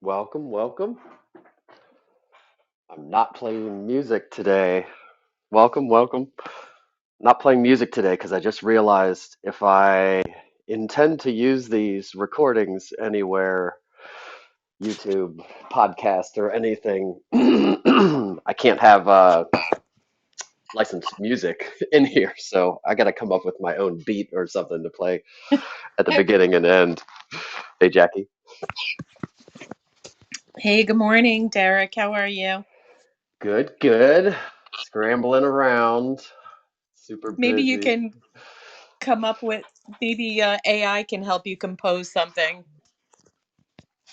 Welcome, welcome. I'm not playing music today. Welcome, welcome. Not playing music today because I just realized if I intend to use these recordings anywhere, YouTube, podcast, or anything, I can't have licensed music in here. So I got to come up with my own beat or something to play at the beginning and end. Hey, Jackie. Hey, good morning, Derek. How are you? Good, good. Scrambling around. Super Maybe you busy. can come up with, maybe AI can help you compose something.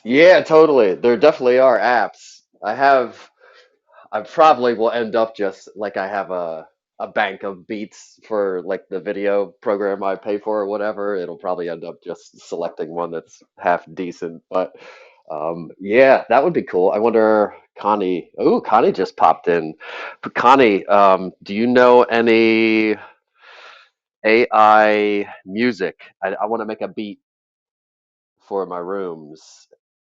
Yeah, totally. There definitely are apps. I probably will end up just like I have a bank of beats for like the video program I pay for or whatever. It'll probably end up just selecting one that's half decent. But yeah, that would be cool. I wonder, Connie. Oh, Connie just popped in. But Connie, do you know any AI music? I want to make a beat for my rooms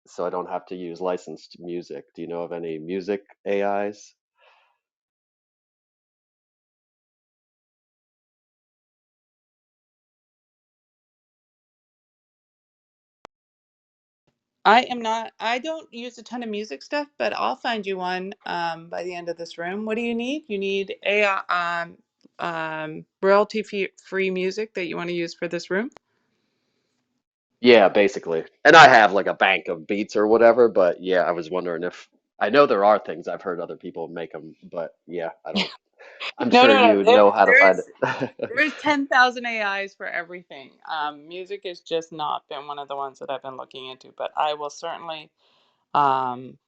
so I don't have to use licensed music. Do you know of any music AIs? I don't use a ton of music stuff, but I'll find you one by the end of this room. What do you need? You need royalty free music that you want to use for this room? Yeah, basically. And I have like a bank of beats or whatever, but yeah, I was wondering if I know there are things I've heard other people make them, but yeah, I don't. I'm No, sure no, no. you know how to find it. There's 10,000 AIs for everything. Music has just not been one of the ones that I've been looking into, but I will certainly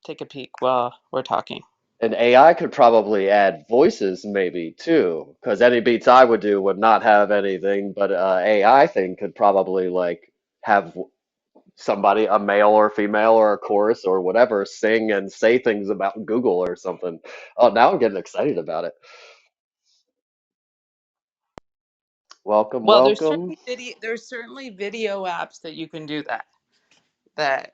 take a peek while we're talking. And AI could probably add voices maybe too, because any beats I would do would not have anything, but AI thing could probably like have somebody, a male or female or a chorus or whatever, sing and say things about Google or something. Oh, now I'm getting excited about it. Welcome, Well, welcome. there's certainly video apps that you can do that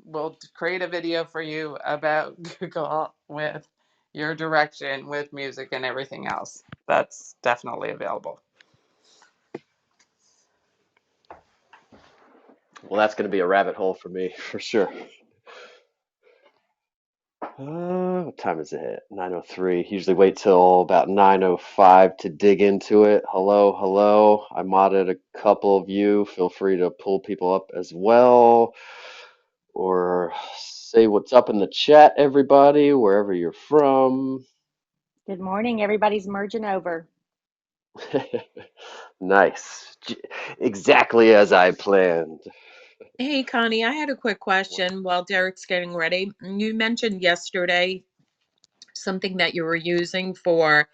will create a video for you about Google with your direction with music and everything else. That's definitely available. Well, that's going to be a rabbit hole for me for sure. What time is it? 9:03. Usually wait till about 9:05 to dig into it. Hello, hello. I modded a couple of you. Feel free to pull people up as well, or say what's up in the chat, everybody, wherever you're from. Good morning. Everybody's merging over. Nice. Exactly as I planned. Hey, Connie, I had a quick question while Derek's getting ready. You mentioned yesterday something that you were using for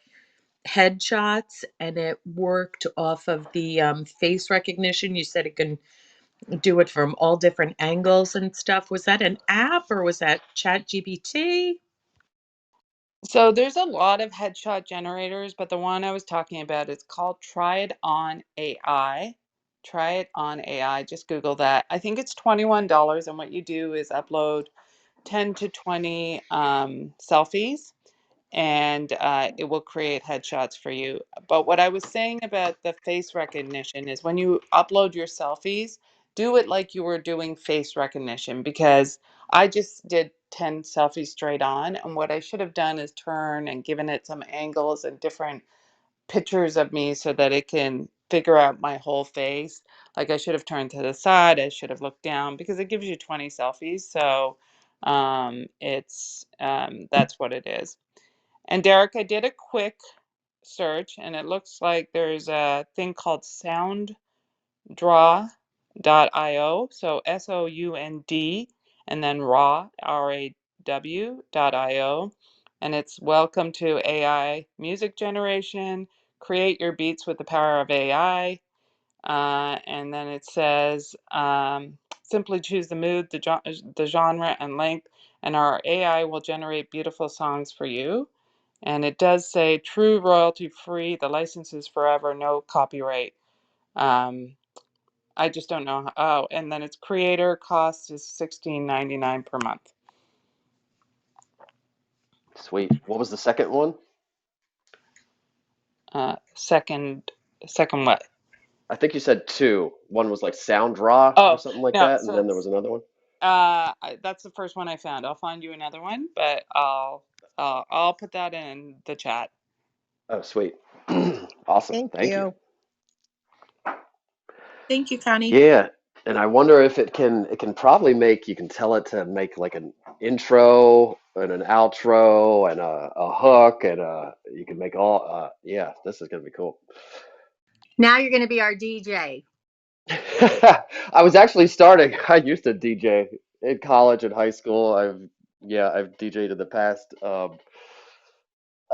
headshots and it worked off of the face recognition. You said it can do it from all different angles and stuff. Was that an app or was that ChatGPT? So there's a lot of headshot generators, but the one I was talking about is called Try It On AI. Try It On AI. Just Google that. I think it's $21, and what you do is upload 10 to 20 selfies, and it will create headshots for you. But what I was saying about the face recognition is when you upload your selfies, do it like you were doing face recognition, because I just did 10 selfies straight on. And what I should have done is turn and given it some angles and different pictures of me so that it can figure out my whole face. Like I should have turned to the side, I should have looked down, because it gives you 20 selfies. So it's that's what it is. And Derek, I did a quick search and it looks like there's a thing called sounddraw.io. So SOUND and then raw.io. And it's welcome to AI music generation. Create your beats with the power of AI. And then it says simply choose the mood, the genre, and length, and our AI will generate beautiful songs for you. And it does say true royalty free, the license is forever, no copyright um, I just don't know. Oh, and then its creator cost is $16.99 per month. Sweet. What was the second one? Second, second what? I think you said two. One was like Sound Raw or Oh something like no, that, and so then there was another one. that's the first one I found. I'll find you another one, but I'll put that in the chat. Oh, sweet. Awesome. Thank Thank you. you. Thank you, Connie. Yeah, and I wonder if it can probably make you can tell it to make like an intro and an outro and a hook and you can make all yeah, this is gonna be cool. Now you're going to be our DJ. I was actually starting. I used to DJ in college and high school. I've DJed in the past. I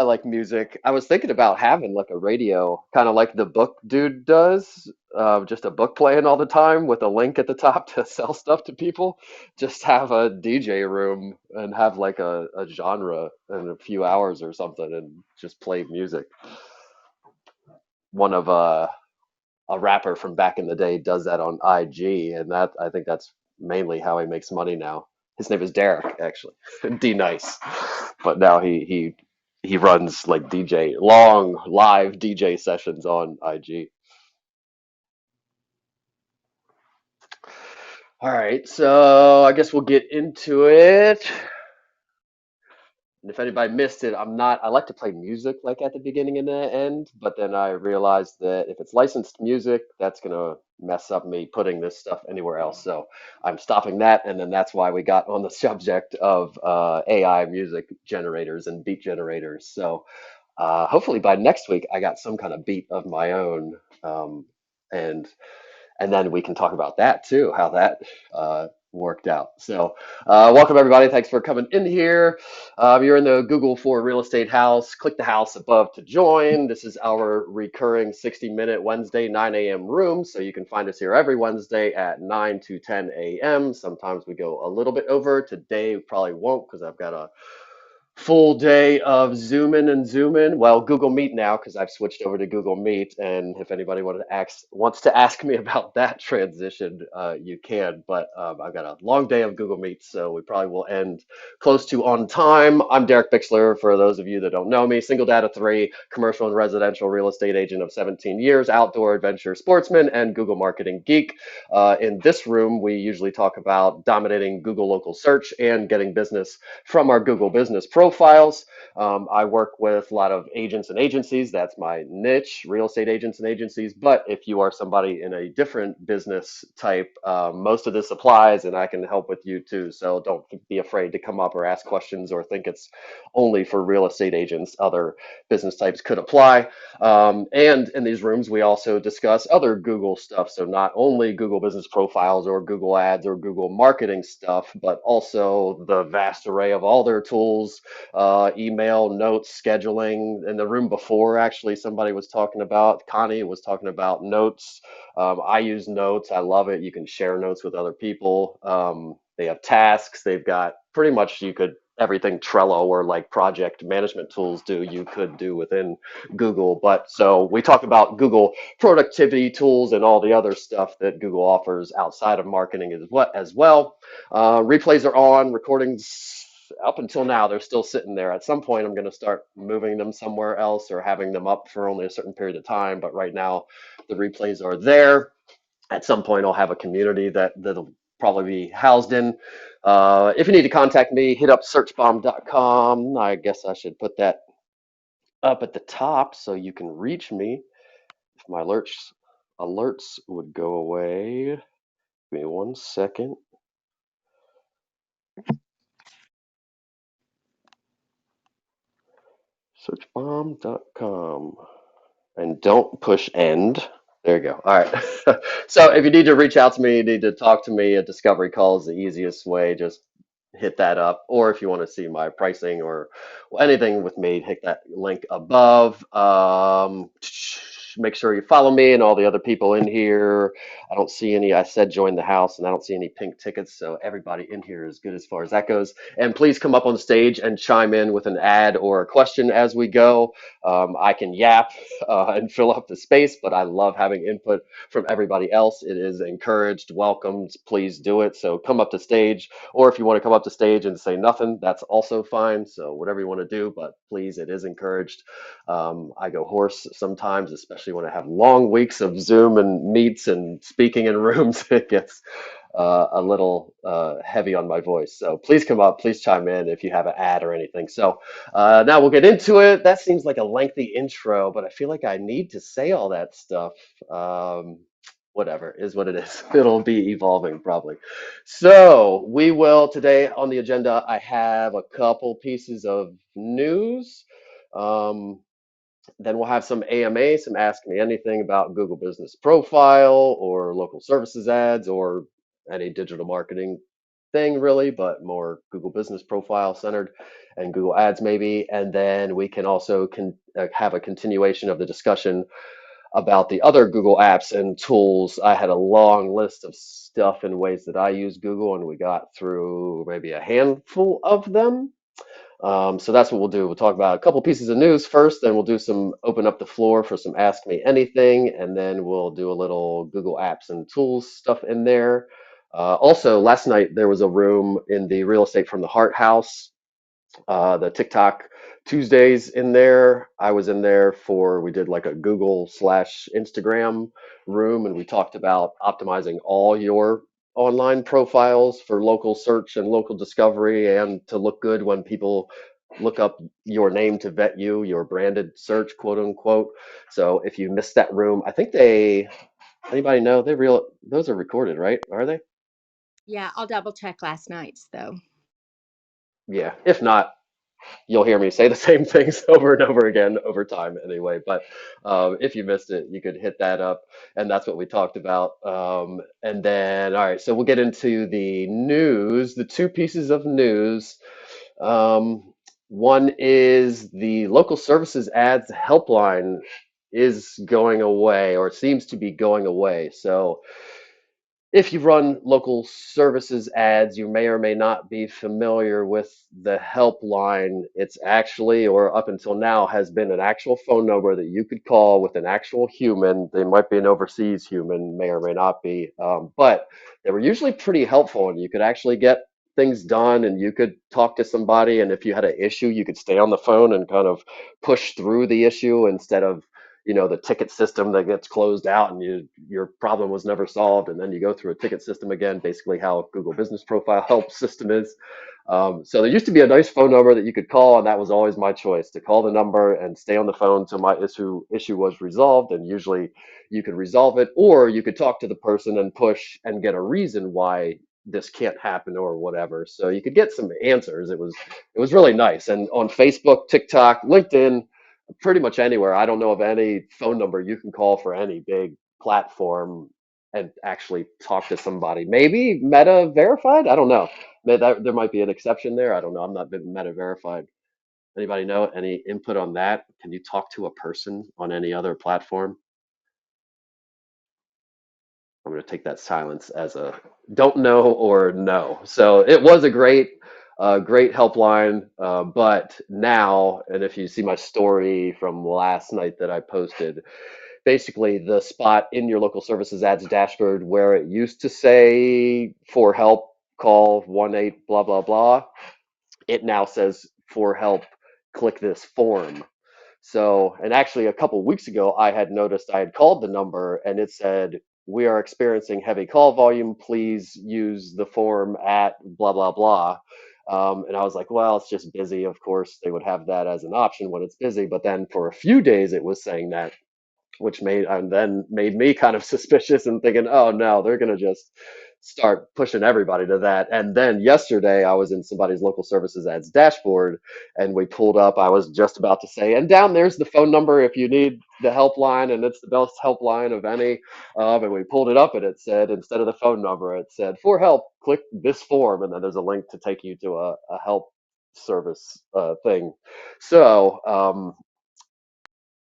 like music. I was thinking about having like a radio, kind of like the book dude does, just a book playing all the time with a link at the top to sell stuff to people. Just have a DJ room and have like a genre in a few hours or something and just play music. One of a rapper from back in the day does that on IG, and that I think that's mainly how he makes money now. His name is Derek, actually, D Nice, but now he runs like DJ long live DJ sessions on IG. All right, so I guess we'll get into it. And if anybody missed it, I like to play music like at the beginning and the end, but then I realized that if it's licensed music, that's gonna mess up me putting this stuff anywhere else. So I'm stopping that, and then that's why we got on the subject of AI music generators and beat generators. So hopefully by next week, I got some kind of beat of my own, and then we can talk about that too, how that worked out. So, welcome everybody. Thanks for coming in here. You're in the Google for Real Estate House. Click the house above to join. This is our recurring 60-minute Wednesday 9 a.m. room. So you can find us here every Wednesday at 9 to 10 a.m. Sometimes we go a little bit over. Today we probably won't because I've got a full day of Zoom in and Zoom in. Well, Google Meet now because I've switched over to Google Meet. And if anybody wants to ask me about that transition, you can. But I've got a long day of Google Meet, so we probably will end close to on time. I'm Derek Bixler. For those of you that don't know me, single data three, commercial and residential real estate agent of 17 years, outdoor adventure sportsman, and Google marketing geek. In this room, we usually talk about dominating Google local search and getting business from our Google business profiles. I work with a lot of agents and agencies. That's my niche, real estate agents and agencies. But if you are somebody in a different business type, most of this applies and I can help with you too. So don't be afraid to come up or ask questions or think it's only for real estate agents. Other business types could apply. And in these rooms, we also discuss other Google stuff. So not only Google business profiles or Google ads or Google marketing stuff, but also the vast array of all their tools, email, notes, scheduling. In the room before, actually, somebody was talking about, Connie was talking about notes. I use notes. I love it. You can share notes with other people. They have tasks. They've got pretty much everything Trello or like project management tools do, you could do within Google. But so we talk about Google productivity tools and all the other stuff that Google offers outside of marketing as well. Replays are on, recordings up until now, they're still sitting there. At some point, I'm going to start moving them somewhere else or having them up for only a certain period of time. But right now, the replays are there. At some point, I'll have a community that'll probably be housed in. If you need to contact me, hit up searchbomb.com. I guess I should put that up at the top so you can reach me. If my alerts would go away. Give me 1 second. Searchbomb.com. And don't push end. There you go. All right. So if you need to reach out to me, you need to talk to me, a discovery call is the easiest way. Just hit that up. Or if you want to see my pricing or anything with me, hit that link above. make sure you follow me and all the other people in here. I don't see any. I said join the house, and I don't see any pink tickets. So everybody in here is good as far as that goes. And please come up on stage and chime in with an ad or a question as we go. I can yap and fill up the space, but I love having input from everybody else. It is encouraged, welcomed. Please do it. So come up to stage, or if you want to come up to stage and say nothing, that's also fine. So whatever you want to do, but please, it is encouraged. I go hoarse sometimes, especially when I have long weeks of Zoom and meets and speaking in rooms. It gets a little heavy on my voice. So please come up, please chime in if you have an ad or anything. So now we'll get into it. That seems like a lengthy intro, but I feel like I need to say all that stuff. Whatever is what it is. It'll be evolving probably. So we will today on the agenda. I have a couple pieces of news. Um, then we'll have some AMA, some Ask Me Anything about Google Business Profile or local services ads or any digital marketing thing really, but more Google Business Profile centered and Google Ads maybe. And then we can also have a continuation of the discussion about the other Google apps and tools. I had a long list of stuff and ways that I use Google, and we got through maybe a handful of them. So that's what we'll do. We'll talk about a couple pieces of news first, then we'll do some open up the floor for some Ask Me Anything, and then we'll do a little Google Apps and Tools stuff in there. Also, last night there was a room in the Real Estate from the Heart House, the TikTok Tuesdays in there. I was in there for, we did like a Google slash Instagram room, and we talked about optimizing all your online profiles for local search and local discovery and to look good when people look up your name to vet you, your branded search, quote unquote. So if you missed that room, I think anybody know, those are recorded, right? Are they? Yeah, I'll double check last night's though. Yeah. If not, you'll hear me say the same things over and over again over time anyway. But if you missed it, you could hit that up. And that's what we talked about. And then, all right, so we'll get into the news, the two pieces of news. One is the local services ads helpline is going away, or it seems to be going away. So if you run local services ads, you may or may not be familiar with the helpline. It's actually, or up until now, has been an actual phone number that you could call with an actual human. They might be an overseas human, may or may not be, but they were usually pretty helpful, and you could actually get things done, and you could talk to somebody. And if you had an issue, you could stay on the phone and kind of push through the issue instead of the ticket system that gets closed out and your problem was never solved, and then you go through a ticket system again, basically how Google Business Profile help system is. So there used to be a nice phone number that you could call, and that was always my choice, to call the number and stay on the phone till my issue was resolved. And usually you could resolve it, or you could talk to the person and push and get a reason why this can't happen or whatever. So you could get some answers. It was really nice. And on Facebook, TikTok, LinkedIn, pretty much anywhere. I don't know of any phone number you can call for any big platform and actually talk to somebody. Maybe Meta verified? I don't know. There might be an exception there. I don't know. I'm not been Meta verified. Anybody know any input on that? Can you talk to a person on any other platform? I'm going to take that silence as a don't know or no. So it was a great helpline. But now, and if you see my story from last night that I posted, basically the spot in your local services ads dashboard where it used to say for help, call 1-8 blah, blah, blah. It now says for help, click this form. So, and actually a couple of weeks ago, I had noticed I had called the number and it said, we are experiencing heavy call volume. Please use the form at blah, blah, blah. And I was like, well, it's just busy. Of course, they would have that as an option when it's busy. But then for a few days, it was saying that, which made me kind of suspicious and thinking, oh no, they're gonna just start pushing everybody to that. And then yesterday I was in somebody's local services ads dashboard and we pulled up, I was just about to say, and down there's the phone number if you need the helpline, and it's the best helpline of any. And we pulled it up and it said, instead of the phone number, it said, for help, click this form. And then there's a link to take you to a help service thing. So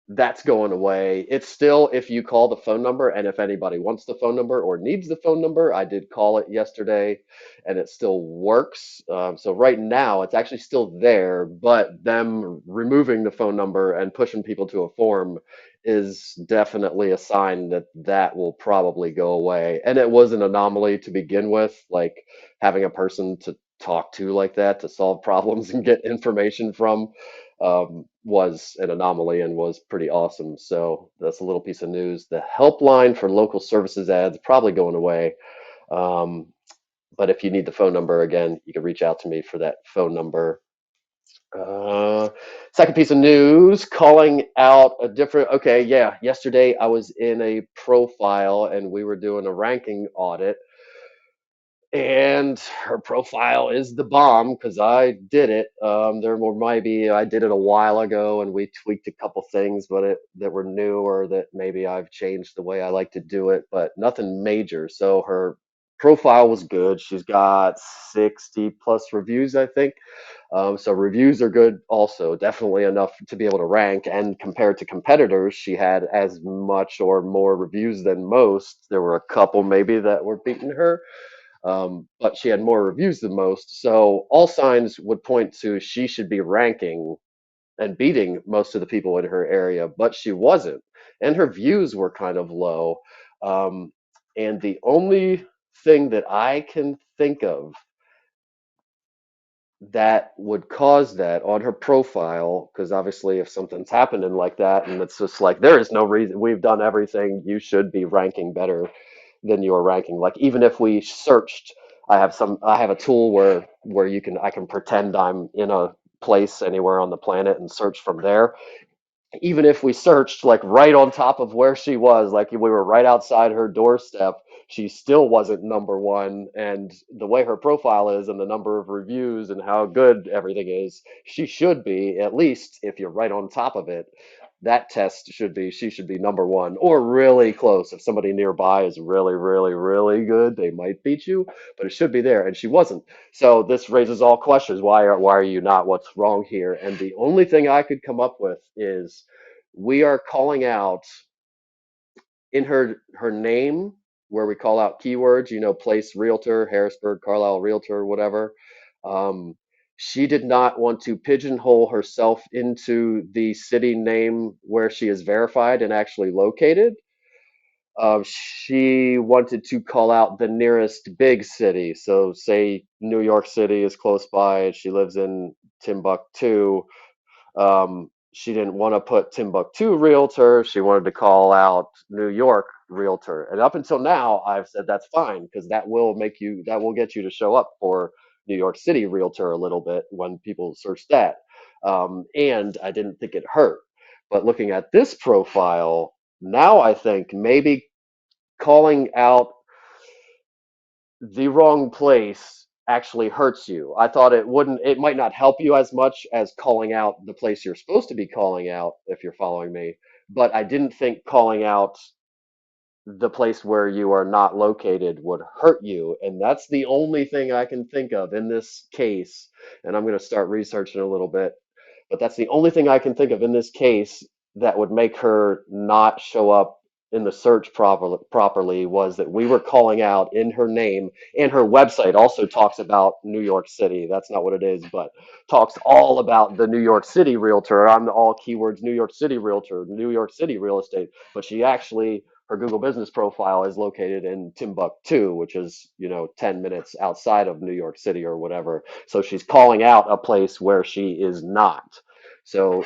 That's going away. It's still if you call the phone number, and if anybody wants the phone number or needs the phone number, I did call it yesterday and it still works. So right now it's actually still there, but them removing the phone number and pushing people to a form is definitely a sign that that will probably go away. And it was an anomaly to begin with, like having a person to talk to like that to solve problems and get information from was an anomaly and was pretty awesome. So that's a little piece of news. The helpline for local services ads probably going away. Um, but if you need the phone number again, you can reach out to me for that phone number. Uh, Second piece of news, calling out a different. Okay, yeah. Yesterday I was in a profile and we were doing a ranking audit and her profile is the bomb because I did it. There were maybe I did it a while ago and we tweaked a couple things, but it that were new or that maybe I've changed the way I like to do it, but nothing major. So her profile was good. She's got 60 plus reviews, I think. So reviews are good also, definitely enough to be able to rank. And compared to competitors, she had as much or more reviews than most. There were a couple maybe that were beating her, but she had more reviews than most. So all signs would point to she should be ranking and beating most of the people in her area, but she wasn't. And her views were kind of low. And the only thing that I can think of that would cause that on her profile, because obviously if something's happening like that and it's just like there is no reason, we've done everything, you should be ranking better than you are ranking. Like even if we searched, I have a tool where you can I can pretend I'm in a place anywhere on the planet and search from there. Even if we searched like right on top of where she was, like we were right outside her doorstep, she still wasn't number one. And the way her profile is and the number of reviews and how good everything is, she should be, at least if you're right on top of it. That test should be, she should be number one or really close. If somebody nearby is really, really, really good, they might beat you, but it should be there. And she wasn't. So this raises all questions. Why are you not? What's wrong here? And the only thing I could come up with is we are calling out in her name where we call out keywords, place realtor, Harrisburg, Carlisle realtor, whatever. Um, she did not want to pigeonhole herself into the city name where she is verified and actually located. She wanted to call out the nearest big city. So, say New York City is close by and she lives in Timbuktu. She didn't want to put Timbuktu Realtor. She wanted to call out New York Realtor. And up until now, I've said that's fine because that will get you to show up for New York City Realtor a little bit when people search that. And I didn't think it hurt. But looking at this profile, now I think maybe calling out the wrong place actually hurts you. I thought it might not help you as much as calling out the place you're supposed to be calling out, if you're following me. But I didn't think calling out the place where you are not located would hurt you. And that's the only thing I can think of in this case. And I'm going to start researching a little bit, but that's the only thing I can think of in this case that would make her not show up in the search properly was that we were calling out in her name, and her website also talks about New York City. That's not what it is, but talks all about the New York City realtor. I'm the all keywords New York City realtor, New York City real estate, but she actually her Google business profile is located in Timbuktu, which is, 10 minutes outside of New York City or whatever. So she's calling out a place where she is not. So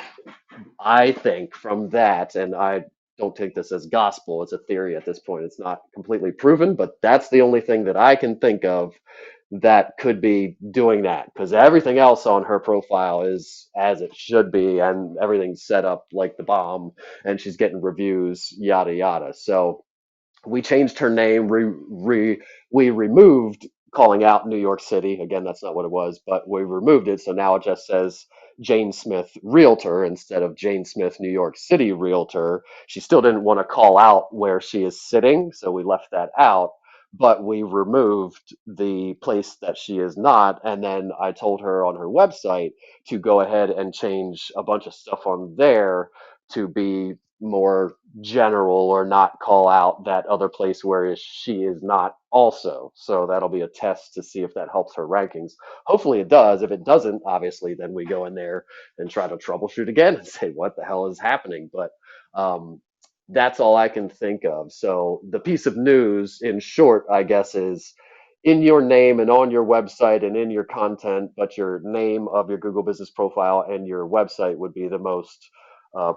I think from that, and I don't take this as gospel, it's a theory at this point. It's not completely proven, but that's the only thing that I can think of that could be doing that because everything else on her profile is as it should be and everything's set up like the bomb and she's getting reviews, yada, yada. So we changed her name. We removed calling out New York City. Again, that's not what it was, but we removed it. So now it just says Jane Smith Realtor instead of Jane Smith New York City Realtor. She still didn't want to call out where she is sitting, so we left that out. But we removed the place that she is not. And then I told her on her website to go ahead and change a bunch of stuff on there to be more general or not call out that other place where she is not also. So that'll be a test to see if that helps her rankings. Hopefully it does. If it doesn't, obviously, then we go in there and try to troubleshoot again and say, what the hell is happening? But um, that's all I can think of. So the piece of news, in short, I guess, is in your name and on your website and in your content, but your name of your Google Business Profile and your website would be the most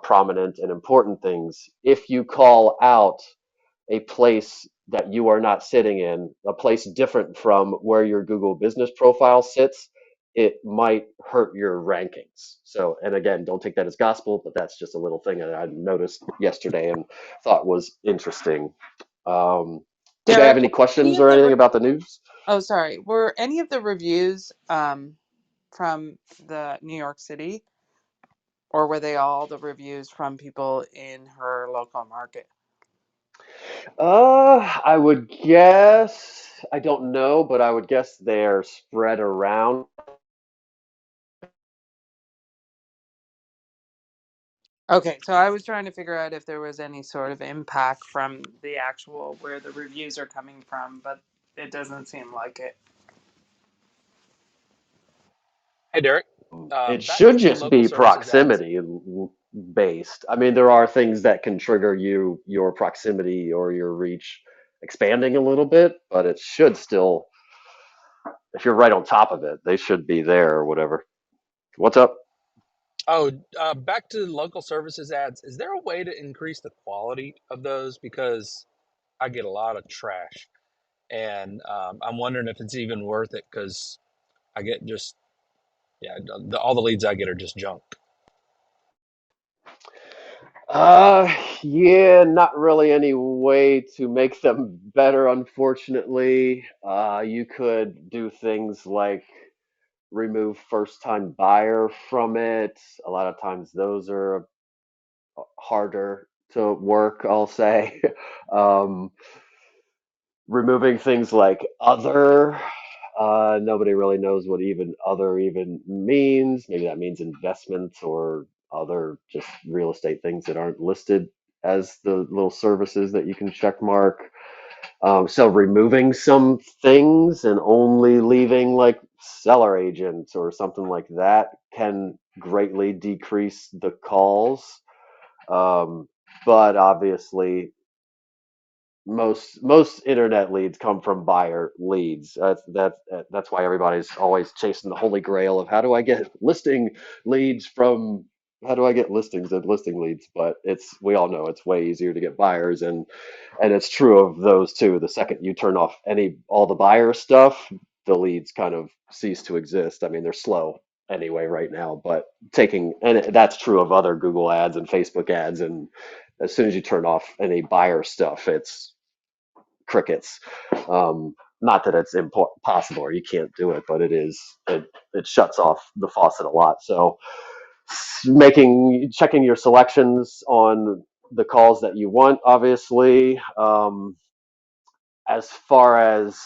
prominent and important things. If you call out a place that you are not sitting in, a place different from where your Google Business Profile sits, it might hurt your rankings. So, and again, don't take that as gospel, but that's just a little thing that I noticed yesterday and thought was interesting. Anybody have Derek, any were any questions of or the anything about the news? oh, sorry, were any of the reviews from the New York City, or were they all the reviews from people in her local market? I would guess, I don't know, but I would guess they're spread around. Okay, so I was trying to figure out if there was any sort of impact from the actual where the reviews are coming from, but it doesn't seem like it. Hey, Derek. It Back should to the just local be services ads. proximity based. I mean, there are things that can trigger your proximity or your reach expanding a little bit, but it should still, if you're right on top of it, they should be there or whatever. What's up? Oh, back to the local services ads. Is there a way to increase the quality of those? Because I get a lot of trash, and I'm wondering if it's even worth it because I get just, yeah, all the leads I get are just junk. Yeah, not really any way to make them better, unfortunately. You could do things like remove first time buyer from it. A lot of times those are harder to work, I'll say. Um, removing things like other, nobody really knows what even other even means. Maybe that means investments or other just real estate things that aren't listed as the little services that you can check mark. So removing some things and only leaving like seller agents or something like that can greatly decrease the calls. Um, but obviously, most internet leads come from buyer leads. That's why everybody's always chasing the holy grail of how do I get listing leads from how do I get listings and listing leads? But it's we all know it's way easier to get buyers and it's true of those too. The second you turn off any all the buyer stuff, the leads kind of cease to exist. I mean, they're slow anyway right now, but taking and that's true of other Google ads and Facebook ads and as soon as you turn off any buyer stuff, it's crickets. Not that it's impossible or you can't do it, but it shuts off the faucet a lot. So checking your selections on the calls that you want, obviously. As far as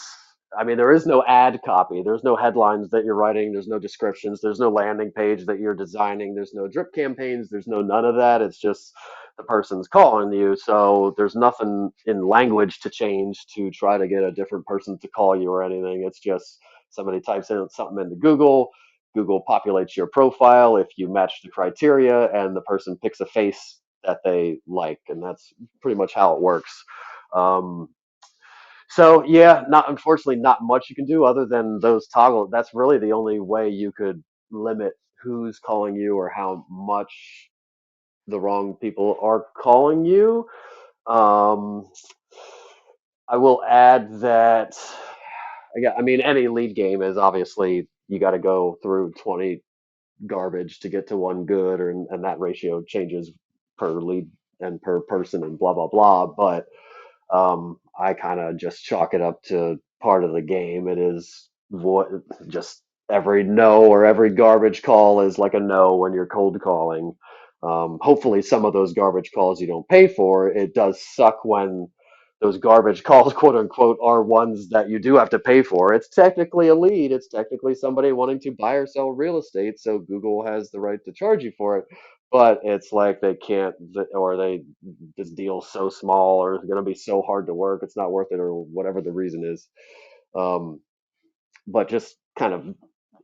I mean, there is no ad copy. There's no headlines that you're writing. There's no descriptions. There's no landing page that you're designing. There's no drip campaigns. There's no none of that. It's just the person's calling you. So there's nothing in language to change to try to get a different person to call you or anything. It's just somebody types in something into Google. Google populates your profile if you match the criteria, and the person picks a face that they like, and that's pretty much how it works. Um, so yeah, not unfortunately not much you can do other than those toggle. That's really the only way you could limit who's calling you or how much the wrong people are calling you. Um, I will add that yeah, I mean any lead game is obviously you got to go through 20 garbage to get to one good, or and that ratio changes per lead and per person and blah blah blah. But I kind of just chalk it up to part of the game. It is what just every no or every garbage call is like a no when you're cold calling. Hopefully, some of those garbage calls you don't pay for. It does suck when those garbage calls, quote unquote, are ones that you do have to pay for. It's technically a lead. It's technically somebody wanting to buy or sell real estate. So Google has the right to charge you for it. but it's like they can't, or they, this deal's so small, or it's going to be so hard to work, it's not worth it, or whatever the reason is. Um, but just kind of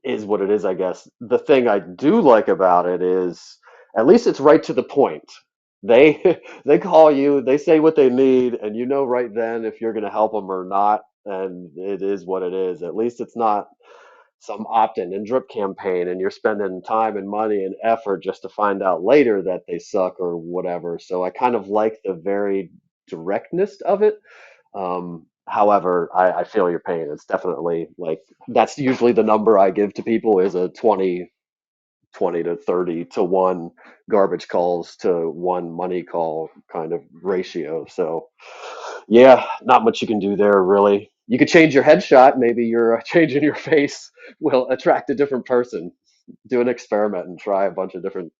is what it is, I guess. The thing I do like about it is at least it's right to the point. They they call you, they say what they need, and you know right then if you're going to help them or not, and it is what it is. At least it's not some opt-in and drip campaign, and you're spending time and money and effort just to find out later that they suck or whatever. So I kind of like the very directness of it. However, I feel your pain. It's definitely like that's usually the number I give to people is a 20 to 30 to 1 garbage calls to 1 money call kind of ratio. So yeah, not much you can do there really. You could change your headshot. Maybe your change in your face will attract a different person. Do an experiment and try a bunch of different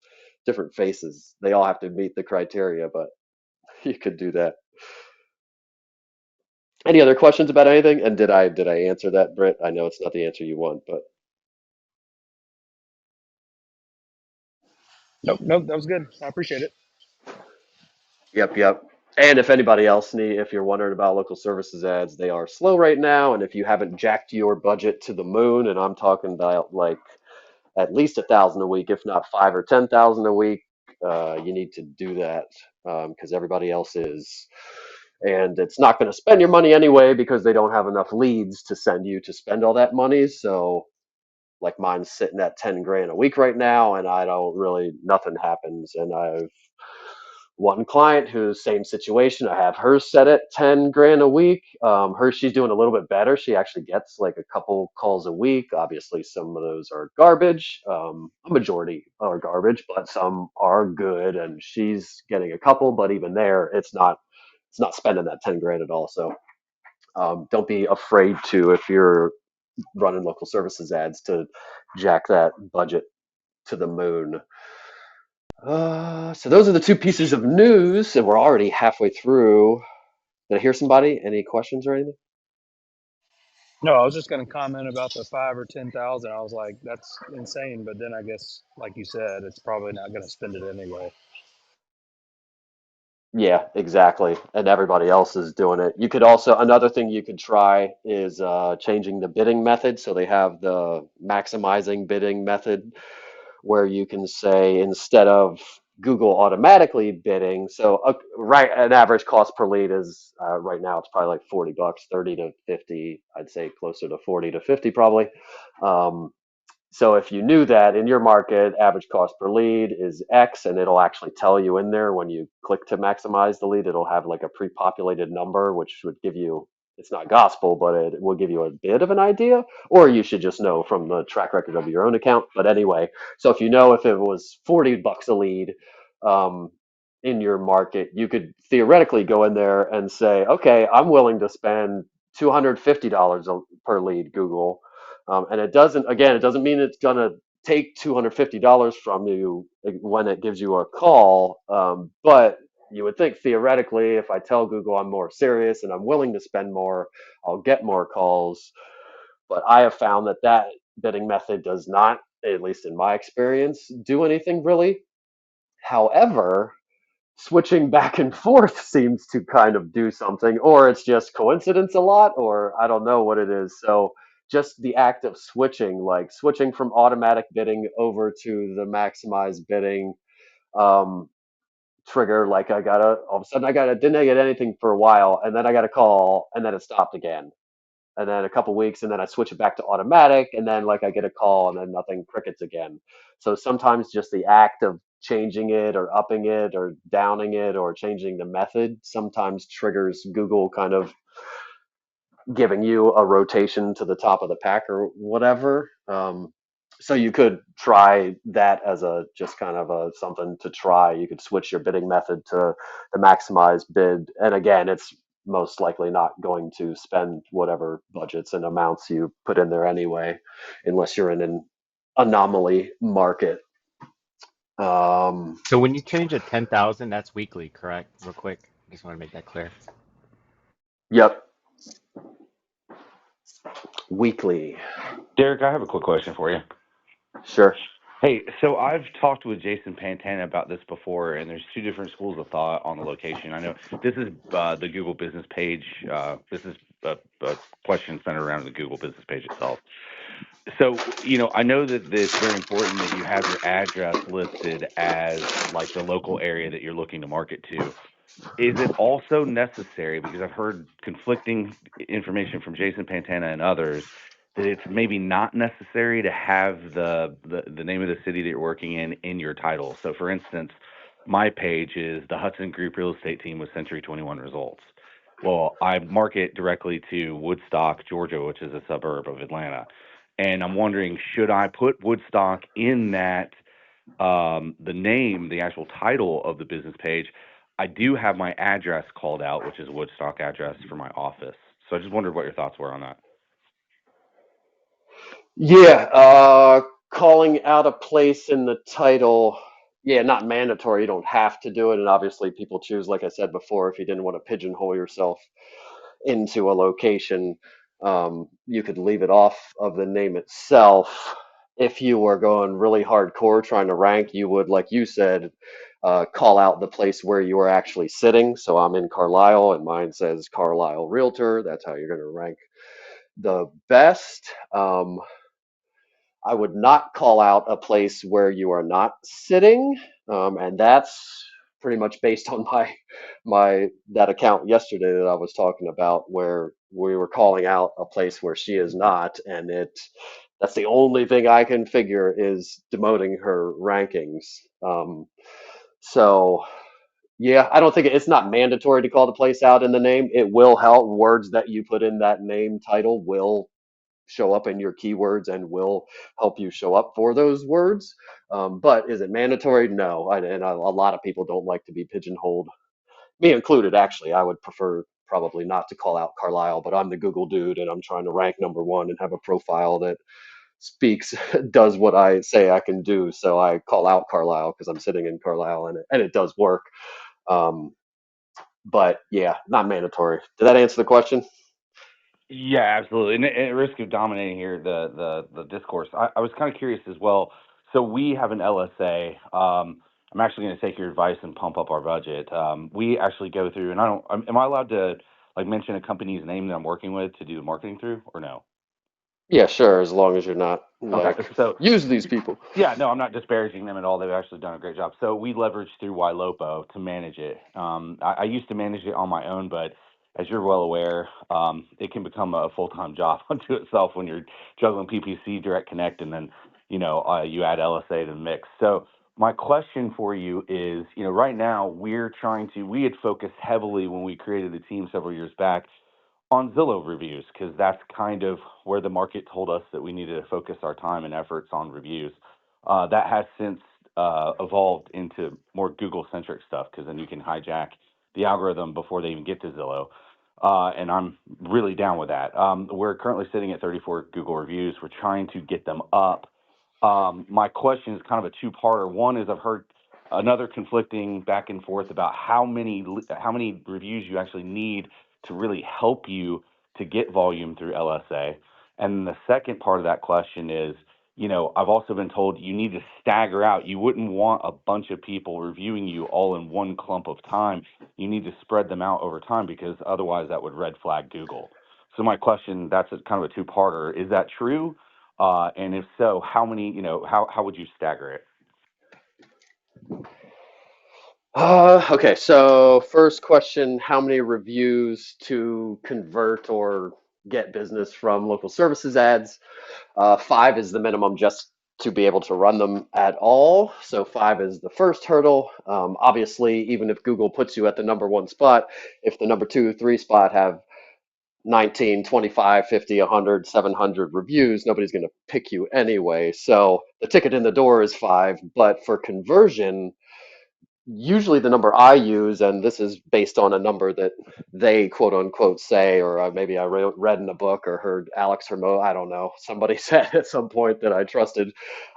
faces. They all have to meet the criteria, but you could do that. Any other questions about anything? And did I answer that, Britt? I know it's not the answer you want, but Nope, nope, that was good. I appreciate it. yep, yep. And if anybody else need, if you're wondering about local services ads, they are slow right now. And if you haven't jacked your budget to the moon, and I'm talking about like at least 1,000 a week, if not 5 or 10,000 a week, you need to do that because everybody else is. And it's not going to spend your money anyway because they don't have enough leads to send you to spend all that money. So like mine's sitting at 10 grand a week right now, and I don't really, nothing happens. And I've one client who's same situation. I have her set at 10 grand a week. She's doing a little bit better. She actually gets like a couple calls a week. Obviously, some of those are garbage. A majority are garbage, but some are good. And she's getting a couple, but even there, it's not spending that 10 grand at all. So don't be afraid to, if you're running local services ads, to jack that budget to the moon. So those are the two pieces of news, and we're already halfway through. Did I hear somebody? Any questions or anything? No, I was just going to comment about the 5 or 10,000. I was like, that's insane. But then I guess, like you said, it's probably not going to spend it anyway. Yeah, exactly. And everybody else is doing it. You could also, another thing you could try is changing the bidding method. So they have the maximizing bidding method where you can say instead of Google automatically bidding, so right, an average cost per lead is right now it's probably like $40, 30 to 50. I'd say closer to 40 to 50 probably. Um, so if you knew that in your market, average cost per lead is X, and it'll actually tell you in there when you click to maximize the lead, it'll have like a pre-populated number, which would give you, it's not gospel, but it will give you a bit of an idea, or you should just know from the track record of your own account. But anyway, so if you know if it was $40 a lead um, in your market, you could theoretically go in there and say, okay, I'm willing to spend $250 per lead, Google, and it doesn't mean it's going to take $250 from you when it gives you a call. But you would think theoretically, if I tell Google I'm more serious and I'm willing to spend more, I'll get more calls. But I have found that that bidding method does not, at least in my experience, do anything really. However, switching back and forth seems to kind of do something, or it's just coincidence a lot, or I don't know what it is. So just the act of switching, like switching from automatic bidding over to the maximized bidding, um, trigger, like all of a sudden didn't get anything for a while, and then I got a call, and then it stopped again, and then a couple weeks, and then I switch it back to automatic, and then like I get a call, and then nothing, crickets again. So sometimes just the act of changing it or upping it or downing it or changing the method sometimes triggers Google kind of giving you a rotation to the top of the pack or whatever. So you could try that as a just kind of a something to try. You could switch your bidding method to the maximized bid, and again, it's most likely not going to spend whatever budgets and amounts you put in there anyway, unless you're in an anomaly market. Um, So when you change a 10,000, that's weekly, correct? Real quick, I just want to make that clear. yep, weekly. Derek, I have a quick question for you. Sure. Hey, so I've talked with Jason Pantana about this before, and there's two different schools of thought on the location. I know this is the Google business page. This is a question centered around the Google business page itself. So, I know that it's very important that you have your address listed as like the local area that you're looking to market to. Is it also necessary, because I've heard conflicting information from Jason Pantana and others, that it's maybe not necessary to have the name of the city that you're working in your title? So, for instance, my page is the Hudson Group Real Estate Team with Century 21 Results. Well, I market directly to Woodstock, Georgia, which is a suburb of Atlanta. And I'm wondering, should I put Woodstock in that the name, the actual title of the business page? I do have my address called out, which is Woodstock address for my office. So I just wondered what your thoughts were on that. Yeah, calling out a place in the title, yeah, not mandatory. You don't have to do it, and obviously people choose, like I said before, if you didn't want to pigeonhole yourself into a location, you could leave it off of the name itself. If you were going really hardcore trying to rank, you would, like you said, call out the place where you are actually sitting. So I'm in Carlisle, and mine says Carlisle Realtor. That's how you're going to rank the best. I would not call out a place where you are not sitting, and that's pretty much based on my that account yesterday that I was talking about, where we were calling out a place where she is not, and that's the only thing I can figure is demoting her rankings. So yeah, I don't think it's not mandatory to call the place out in the name. It will help. Words that you put in that name title will show up in your keywords and will help you show up for those words. But is it mandatory? No. And a lot of people don't like to be pigeonholed, me included, actually. I would prefer probably not to call out Carlisle, but I'm the Google dude and I'm trying to rank number one and have a profile that speaks, does what I say I can do. So I call out Carlisle because I'm sitting in Carlisle, and it does work. Um, but yeah, not mandatory. Did that answer the question? Yeah, absolutely. And at risk of dominating here the discourse, I was kind of curious as well. So we have an LSA. I'm actually going to take your advice and pump up our budget. We actually go through, and I don't. Am I allowed to like mention a company's name that I'm working with to do the marketing through, or no? Yeah, sure, as long as you're not Okay, like so use these people. yeah, no, I'm not disparaging them at all. They've actually done a great job. So we leverage through Ylopo to manage it. I used to manage it on my own, but as you're well aware, it can become a full-time job unto itself when you're juggling PPC, Direct Connect, and then you add LSA to the mix. So my question for you is, right now we had focused heavily when we created the team several years back on Zillow reviews, because that's kind of where the market told us that we needed to focus our time and efforts on reviews. That has since evolved into more Google centric stuff, because then you can hijack the algorithm before they even get to Zillow. And I'm really down with that. We're currently sitting at 34 Google reviews. We're trying to get them up. My question is kind of a two-parter. One is I've heard another conflicting back and forth about how many reviews you actually need to really help you to get volume through LSA. And the second part of that question is, I've also been told you need to stagger out. You wouldn't want a bunch of people reviewing you all in one clump of time. You need to spread them out over time, because otherwise that would red flag Google. So my question, that's kind of a two-parter. Is that true? And if so, how many, how would you stagger it? Okay, so first question, how many reviews to convert or get business from local services ads? Five is the minimum just to be able to run them at all. So five is the first hurdle. Obviously, even if Google puts you at the number one spot, if the number two, three spot have 19, 25, 50, 100, 700 reviews, nobody's going to pick you anyway. So the ticket in the door is five, but for conversion, usually the number I use, and this is based on a number that they quote unquote say, or maybe I read in a book or heard Alex Hermo, I don't know, somebody said at some point that I trusted,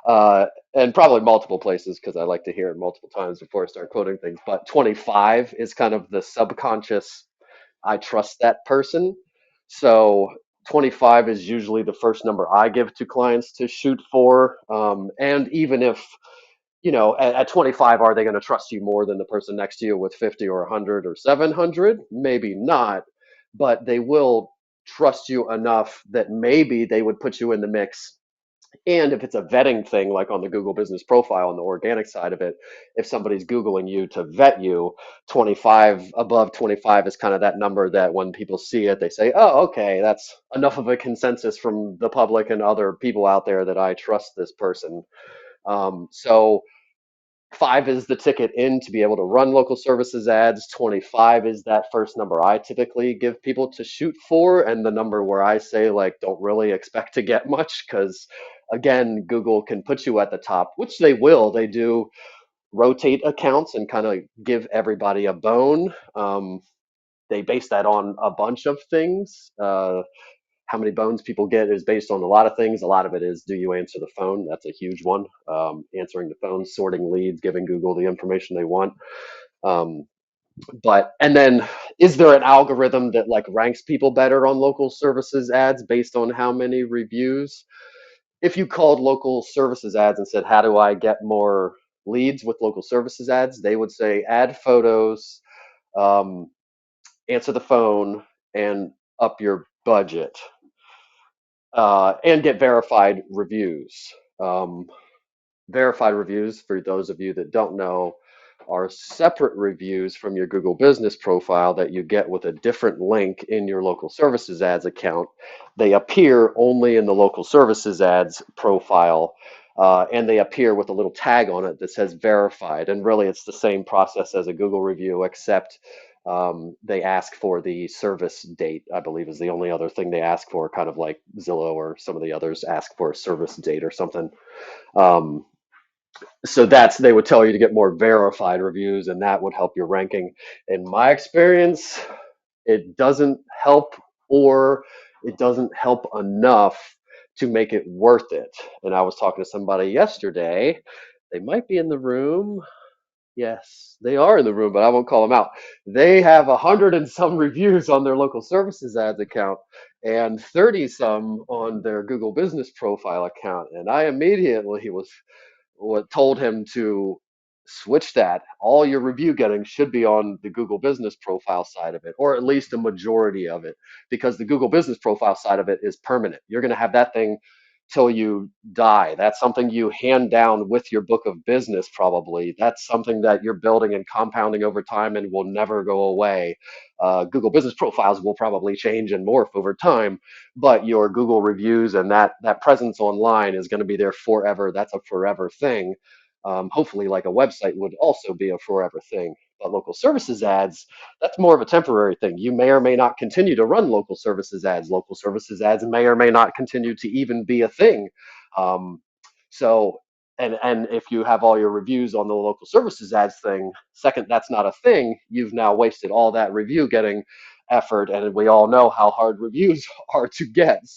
and probably multiple places because I like to hear it multiple times before I start quoting things. But 25 is kind of the subconscious, I trust that person. So 25 is usually the first number I give to clients to shoot for. And even if, at 25, are they going to trust you more than the person next to you with 50 or 100 or 700? Maybe not, but they will trust you enough that maybe they would put you in the mix. And if it's a vetting thing, like on the Google Business Profile on the organic side of it, if somebody's Googling you to vet you, 25, above 25 is kind of that number that when people see it, they say, oh, okay, that's enough of a consensus from the public and other people out there that I trust this person. So 5 is the ticket in to be able to run local services ads. 25 is that first number I typically give people to shoot for, and the number where I say, like, don't really expect to get much because, again, Google can put you at the top, which they will. They do rotate accounts and kind of give everybody a bone. They base that on a bunch of things. How many bones people get is based on a lot of things. A lot of it is, do you answer the phone? That's a huge one. Answering the phone, sorting leads, giving Google the information they want. Um, and then is there an algorithm that like ranks people better on local services ads based on how many reviews? If you called local services ads and said, how do I get more leads with local services ads? They would say add photos, um, answer the phone, and up your budget. And get verified reviews. Um, Verified reviews, for those of you that don't know, are separate reviews from your Google Business Profile that you get with a different link in your local services ads account. They appear only in the local services ads profile, and they appear with a little tag on it that says verified. And really, it's the same process as a Google review, except they ask for the service date, I believe, is the only other thing they ask for, kind of like Zillow or some of the others ask for a service date or something. Um, so they would tell you to get more verified reviews, and that would help your ranking. In my experience, it doesn't help, or it doesn't help enough to make it worth it. And I was talking to somebody yesterday. They might be in the room. Yes, they are in the room, but I won't call them out. They have 100 and some reviews on their local services ads account and 30 some on their Google Business Profile account. And I immediately was what told him to switch that. All your review getting should be on the Google Business Profile side of it, or at least a majority of it, because the Google Business Profile side of it is permanent. You're going to have that thing till you die. That's something you hand down with your book of business, probably. That's something that you're building and compounding over time and will never go away. Google Business Profiles will probably change and morph over time, but your Google reviews and that presence online is going to be there forever. That's a forever thing. Hopefully, like a website would also be a forever thing. But local services ads, that's more of a temporary thing. You may or may not continue to run local services ads. Local services ads may or may not continue to even be a thing. Um, so, and if you have all your reviews on the local services ads thing, second, that's not a thing. You've now wasted all that review getting effort, and we all know how hard reviews are to get.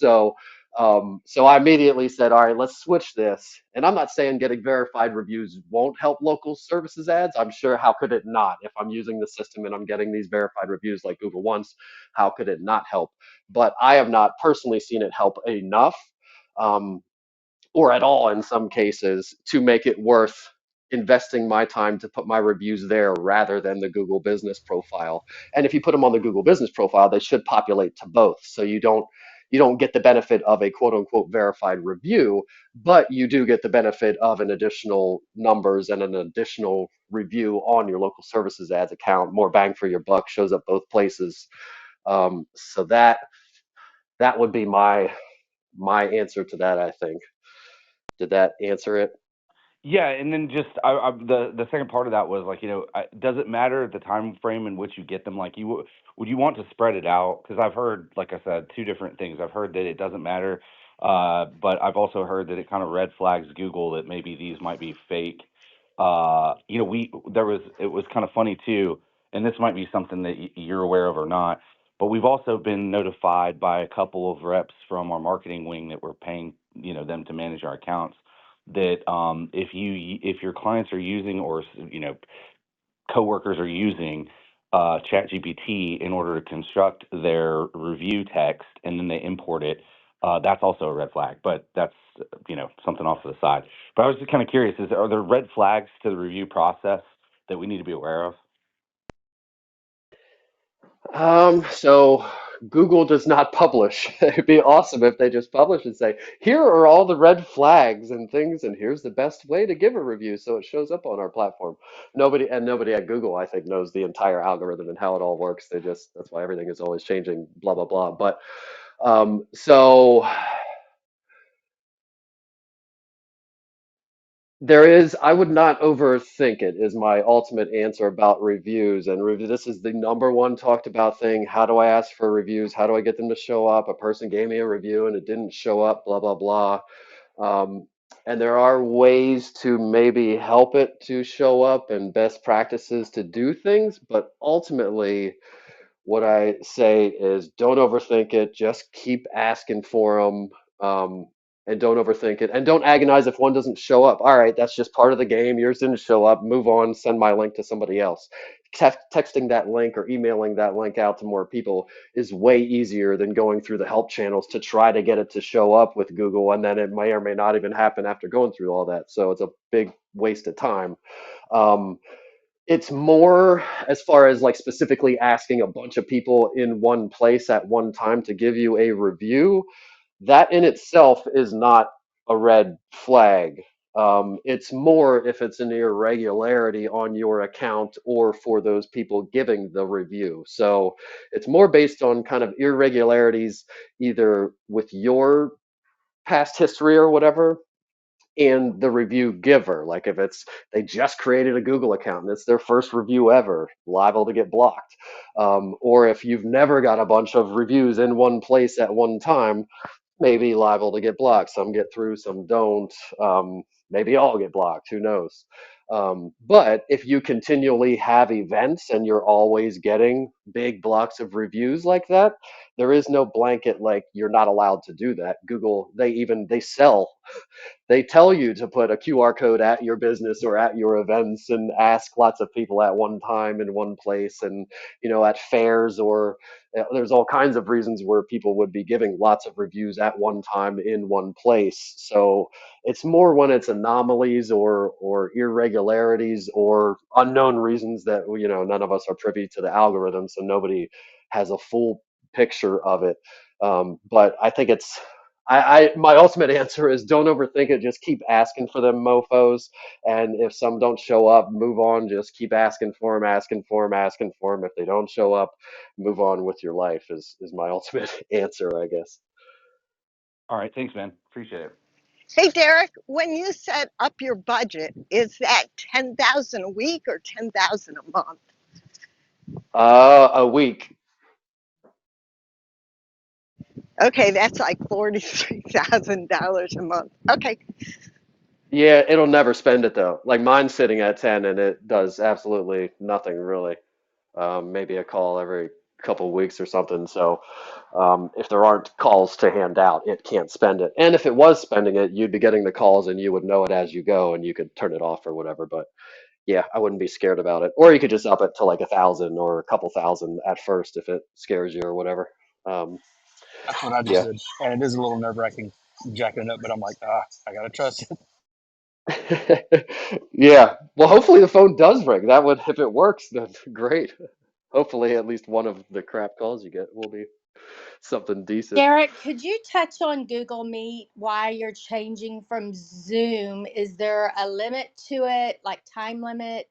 So I immediately said, all right, let's switch this. And I'm not saying getting verified reviews won't help local services ads. I'm sure, how could it not? If I'm using the system and I'm getting these verified reviews like Google wants, how could it not help? But I have not personally seen it help enough. Um, or at all in some cases, to make it worth investing my time to put my reviews there rather than the Google Business Profile. And if you put them on the Google Business Profile, they should populate to both. So you don't get the benefit of a quote unquote verified review, but you do get the benefit of an additional numbers and an additional review on your local services ads account. More bang for your buck, shows up both places. So that would be my answer to that, I think. Did that answer it? Yeah, and then just the second part of that was like, does it matter the time frame in which you get them? Like, would you want to spread it out? Because I've heard, like I said, two different things. I've heard that it doesn't matter, but I've also heard that it kind of red flags Google that maybe these might be fake. It was kind of funny too, and this might be something that you're aware of or not. But we've also been notified by a couple of reps from our marketing wing that we're paying, them to manage our accounts, that if your clients are using, or coworkers are using ChatGPT in order to construct their review text, and then they import it, that's also a red flag. But that's something off to the side. But I was just kind of curious: are there red flags to the review process that we need to be aware of? So Google does not publish. It'd be awesome if they just publish and say, here are all the red flags and things, and here's the best way to give a review so it shows up on our platform. Nobody at Google, I think, knows the entire algorithm and how it all works. That's why everything is always changing, blah, blah, blah. But so I would not overthink it, is my ultimate answer about reviews. And this is the number one talked about thing. How do I ask for reviews? How do I get them to show up? A person gave me a review and it didn't show up, blah, blah, blah. And there are ways to maybe help it to show up and best practices to do things. But ultimately, what I say is don't overthink it. Just keep asking for them, and don't overthink it. And don't agonize if one doesn't show up. All right, that's just part of the game. Yours didn't show up. Move on. Send my link to somebody else. Texting that link or emailing that link out to more people is way easier than going through the help channels to try to get it to show up with Google. And then it may or may not even happen after going through all that. So it's a big waste of time. Um, it's more as far as like specifically asking a bunch of people in one place at one time to give you a review. That in itself is not a red flag. It's more if it's an irregularity on your account or for those people giving the review. So it's more based on kind of irregularities either with your past history or whatever, and the review giver. Like if it's they just created a Google account and it's their first review ever, liable to get blocked. Or if you've never got a bunch of reviews in one place at one time, maybe liable to get blocked. Some get through, some don't. Maybe all get blocked. Who knows? But if you continually have events and you're always getting big blocks of reviews like that, there is no blanket like you're not allowed to do that. Google, they sell, they tell you to put a QR code at your business or at your events and ask lots of people at one time in one place, and at fairs, or there's all kinds of reasons where people would be giving lots of reviews at one time in one place. So it's more when it's anomalies or irregularities or unknown reasons that none of us are privy to the algorithm, so nobody has a full picture of it. But I think my ultimate answer is don't overthink it. Just keep asking for them mofos. And if some don't show up, move on. Just keep asking for them, asking for them, asking for them. If they don't show up, move on with your life is my ultimate answer, I guess. All right, thanks, man. Appreciate it. Hey, Derek, when you set up your budget, is that 10,000 a week or 10,000 a month? A week. Okay, that's like $43,000 a month. Okay. Yeah, it'll never spend it though. Like mine's sitting at 10 and it does absolutely nothing really. Maybe a call every couple of weeks or something. So if there aren't calls to hand out, it can't spend it. And if it was spending it, you'd be getting the calls and you would know it as you go and you could turn it off or whatever. But yeah, I wouldn't be scared about it. Or you could just up it to like 1,000 or a couple thousand at first if it scares you or whatever. Um, That's what I just yeah. did, and it is a little nerve wracking jacking it up, but I'm like, I gotta trust it. Yeah. Well, hopefully the phone does ring. That would, if it works, then great. Hopefully at least one of the crap calls you get will be something decent. Derek, could you touch on Google Meet, why you're changing from Zoom? Is there a limit to it, like time limit?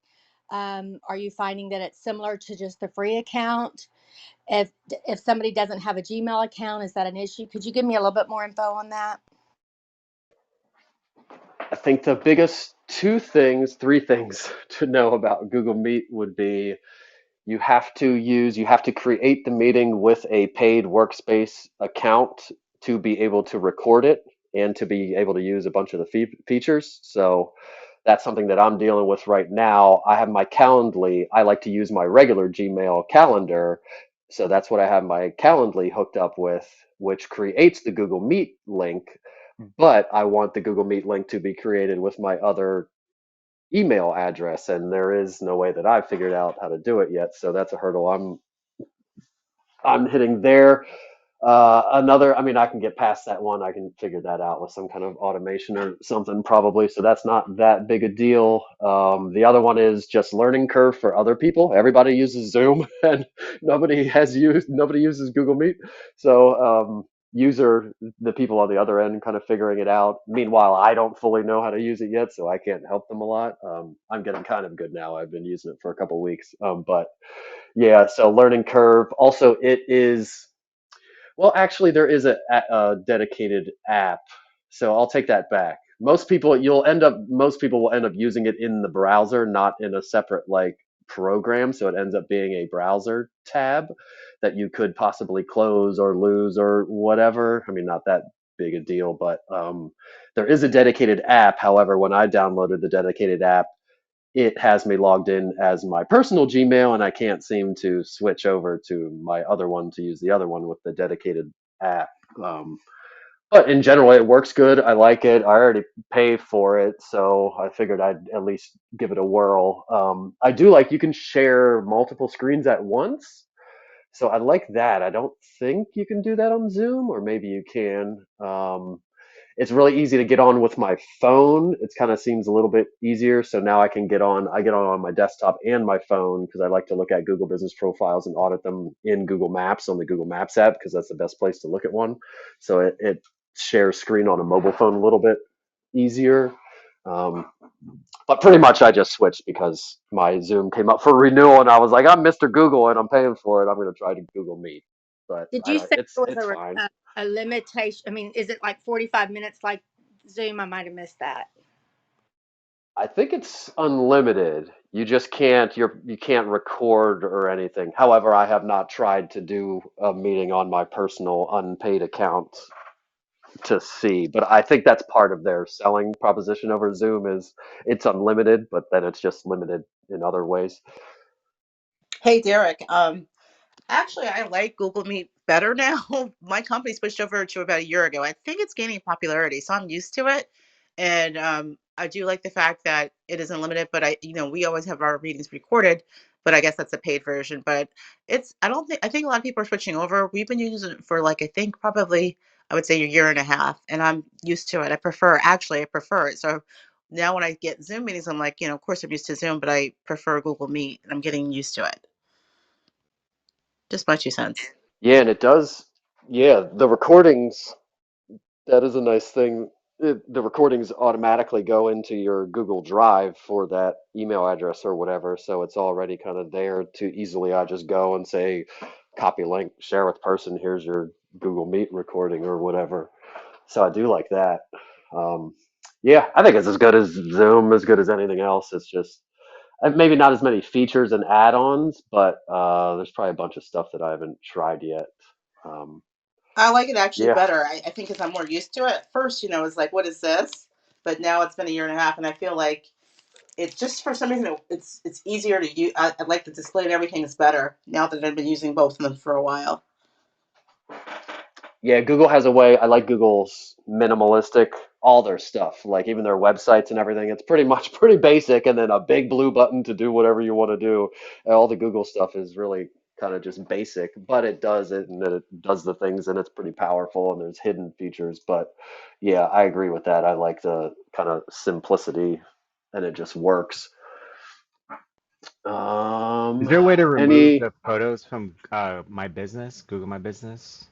Are you finding that it's similar to just the free account? If somebody doesn't have a Gmail account, is that an issue? Could you give me a little bit more info on that? I think the biggest three things to know about Google Meet would be you have to create the meeting with a paid workspace account to be able to record it and to be able to use a bunch of the features. So that's something that I'm dealing with right now. I have my Calendly. I like to use my regular Gmail calendar. So that's what I have my Calendly hooked up with, which creates the Google Meet link. But I want the Google Meet link to be created with my other email address, and there is no way that I've figured out how to do it yet. So that's a hurdle I'm hitting there. Another, I mean, I can get past that one. I can figure that out with some kind of automation or something probably. So that's not that big a deal. The other one is just learning curve for other people. Everybody uses Zoom and nobody uses Google Meet. So user, the people on the other end kind of figuring it out. Meanwhile, I don't fully know how to use it yet, so I can't help them a lot. I'm getting kind of good now. I've been using it for a couple of weeks. But yeah, so learning curve. Also, it is. Well, actually, there is a dedicated app, so I'll take that back. Most people will end up using it in the browser, not in a separate like program. So it ends up being a browser tab that you could possibly close or lose or whatever. I mean, not that big a deal, but there is a dedicated app. However, when I downloaded the dedicated app, it has me logged in as my personal Gmail, and I can't seem to switch over to my other one to use the other one with the dedicated app. Um, but in general, it works good. I like it. I already pay for it, so I figured I'd at least give it a whirl. I do like you can share multiple screens at once, so I like that. I don't think you can do that on Zoom, or maybe you can. It's really easy to get on with my phone. It kind of seems a little bit easier. So now I can get on. I get on my desktop and my phone because I like to look at Google Business profiles and audit them in Google Maps on the Google Maps app because that's the best place to look at one. So it shares screen on a mobile phone a little bit easier. Um, but pretty much I just switched because my Zoom came up for renewal and I was like, I'm Mr. Google and I'm paying for it. I'm going to try to Google Meet. But Did I you don't, say there was it's fine. a limitation? I mean, is it like 45 minutes like Zoom? I might have missed that. I think it's unlimited. You just you can't record or anything. However, I have not tried to do a meeting on my personal unpaid account to see, but I think that's part of their selling proposition over Zoom is it's unlimited, but then it's just limited in other ways. Hey, Derek. Actually, I like Google Meet better now. My company switched over to about a year ago. I think it's gaining popularity, so I'm used to it. And I do like the fact that it is unlimited, but we always have our meetings recorded, but I guess that's a paid version. But I think a lot of people are switching over. We've been using it for like, I think probably, I would say a year and a half, and I'm used to it. I prefer it. So now when I get Zoom meetings, I'm like, of course I'm used to Zoom, but I prefer Google Meet, and I'm getting used to it. Just my 2 cents. Yeah, and it does. Yeah, the recordings. That is a nice thing. The recordings automatically go into your Google Drive for that email address or whatever, so it's already kind of there to easily. I just go and say, copy link, share with person. Here's your Google Meet recording or whatever. So I do like that. Um, yeah, I think it's as good as Zoom, as good as anything else. It's just maybe not as many features and add-ons, but there's probably a bunch of stuff that I haven't tried yet. Um, I like it actually yeah. better. I think because I'm more used to it. At first, it's like, what is this? But now it's been a year and a half, and I feel like it's just for some reason it's easier to use. I like the display and everything is better now that I've been using both of them for a while. Yeah, Google has a way. I like Google's minimalistic, all their stuff, like even their websites and everything. It's pretty much pretty basic, and then a big blue button to do whatever you want to do. And all the Google stuff is really kind of just basic, but it does it and then it does the things, and it's pretty powerful, and there's hidden features. But yeah, I agree with that. I like the kind of simplicity, and it just works. Is there a way to remove Any the photos from my business, Google My Business?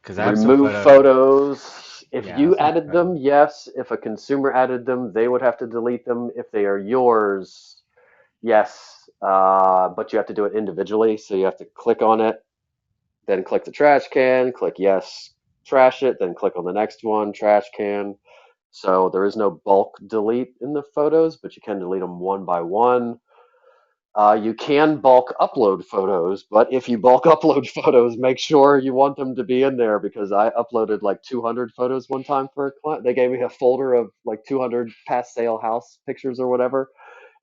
Because I have some remove photos. photos. If Yeah, I have you some added photos. them, yes. If a consumer added them, they would have to delete them. If they are yours, yes. But you have to do it individually. So you have to click on it, then click the trash can, click yes, trash it, then click on the next one, trash can. So there is no bulk delete in the photos, but you can delete them one by one. You can bulk upload photos, but if you bulk upload photos, make sure you want them to be in there because I uploaded like 200 photos one time for a client. They gave me a folder of like 200 past sale house pictures or whatever,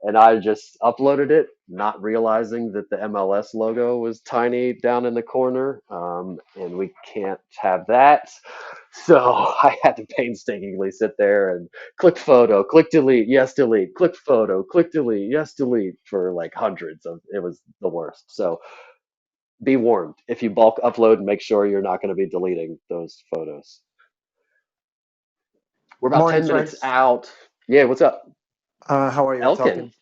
and I just uploaded it, not realizing that the MLS logo was tiny down in the corner, and we can't have that. So I had to painstakingly sit there and click photo, click delete, yes, delete, click photo, click delete, yes, delete for like hundreds of. It was the worst. So be warned, if you bulk upload, make sure you're not going to be deleting those photos. We're about Morning, 10 minutes Trace. out. Yeah, what's up? How are you? Elkin. Talking.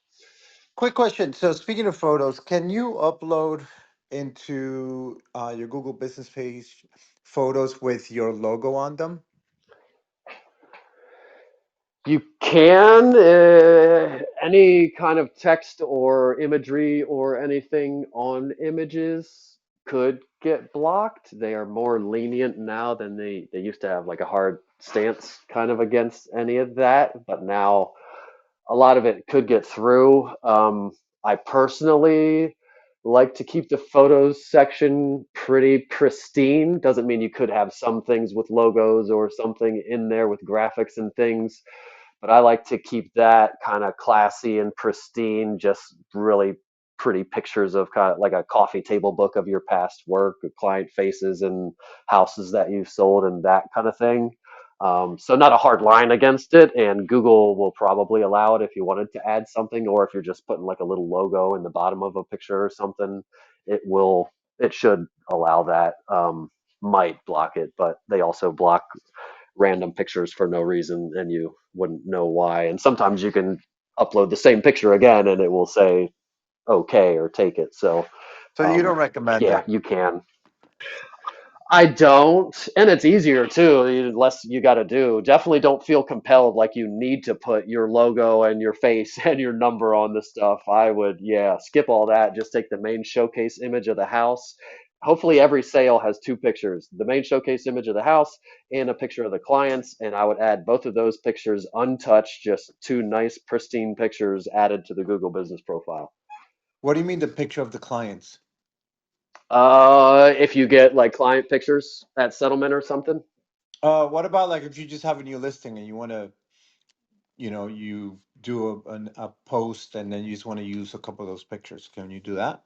Quick question. So, speaking of photos, can you upload into your Google Business page photos with your logo on them? You can, any kind of text or imagery or anything on images could get blocked. They are more lenient now than they used to have like a hard stance kind of against any of that, but now a lot of it could get through. I personally like to keep the photos section pretty pristine. Doesn't mean you could have some things with logos or something in there with graphics and things, but I like to keep that kind of classy and pristine, just really pretty pictures of kind of like a coffee table book of your past work, client faces and houses that you've sold and that kind of thing. So not a hard line against it, and Google will probably allow it if you wanted to add something, or if you're just putting like a little logo in the bottom of a picture or something, it should allow that. Might block it, but they also block random pictures for no reason and you wouldn't know why. And sometimes you can upload the same picture again and it will say okay or take it. So So, you don't recommend yeah, that. you can. I don't, and it's easier too, less you got to do. Definitely don't feel compelled like you need to put your logo and your face and your number on the stuff. I would, yeah, skip all that. Just take the main showcase image of the house. Hopefully, every sale has two pictures, the main showcase image of the house and a picture of the clients. And I would add both of those pictures untouched, just two nice, pristine pictures added to the Google Business profile. What do you mean the picture of the clients? If you get like client pictures at settlement or something. What about like if you just have a new listing and you want to, you do a post and then you just want to use a couple of those pictures? Can you do that?